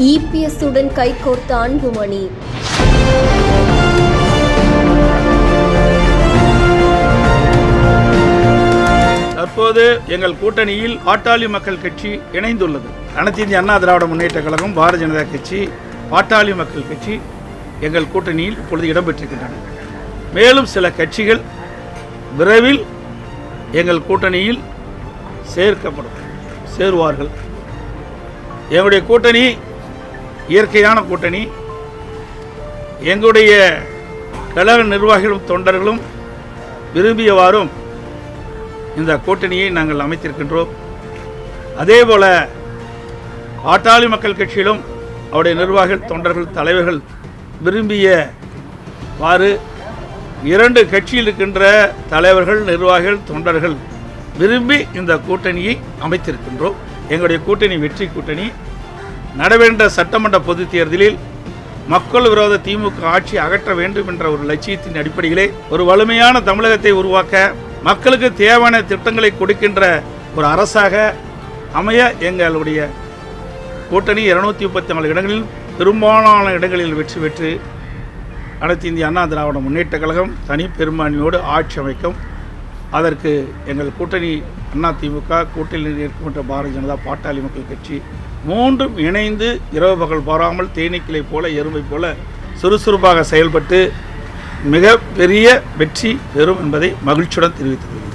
EPS உடன் கைகோர்த்த அன்புமணி. தற்போது எங்கள் கூட்டணியில் பாட்டாளி மக்கள் கட்சி இணைந்துள்ளது. அனைத்து இந்திய அண்ணா திராவிட முன்னேற்ற கழகம், பாரதிய ஜனதா கட்சி, பாட்டாளி மக்கள் கட்சி எங்கள் கூட்டணியில் இப்பொழுது இடம்பெற்றிருக்கின்றன. மேலும் சில கட்சிகள் விரைவில் எங்கள் கூட்டணியில் சேருவார்கள். எங்களுடைய கூட்டணி இயற்கையான கூட்டணி. எங்களுடைய கழக நிர்வாகிகளும் தொண்டர்களும் விரும்பியவாறும் இந்த கூட்டணியை நாங்கள் அமைத்திருக்கின்றோம். அதேபோல பாட்டாளி மக்கள் கட்சியிலும் அவருடைய நிர்வாகிகள், தொண்டர்கள், தலைவர்கள் விரும்பியவாறு 2 கட்சியில் இருக்கின்ற தலைவர்கள், நிர்வாகிகள், தொண்டர்கள் விரும்பி இந்த கூட்டணியை அமைத்திருக்கின்றோம். எங்களுடைய கூட்டணி வெற்றி கூட்டணி. நடைபெற்ற சட்டமன்ற பொதுத் தேர்தலில் மக்கள் விரோத திமுக ஆட்சி அகற்ற வேண்டும் என்ற ஒரு லட்சியத்தின் அடிப்படையிலே ஒரு வலிமையான தமிழகத்தை உருவாக்க, மக்களுக்கு தேவையான திட்டங்களை கொடுக்கின்ற ஒரு அரசாக அமைய எங்களுடைய கூட்டணி 234 இடங்களில் பெரும்பாலான இடங்களில் வெற்றி பெற்று அனைத்து இந்திய அண்ணா திராவிட முன்னேற்ற கழகம் தனி பெரும்பான்மையோடு ஆட்சி அமைக்கும். அதற்கு எங்கள் கூட்டணி அதிமுக, கூட்டணியில் இருக்கின்ற பாரதிய ஜனதா, பாட்டாளி மக்கள் கட்சி மூன்றும் இணைந்து இரவு பகல் பாராமல் தேனீக்களை போல, எறும்பை போல சுறுசுறுப்பாக செயல்பட்டு மிக பெரிய வெற்றி பெறும் என்பதை மகிழ்ச்சியுடன் தெரிவித்துக் கொள்கிறேன்.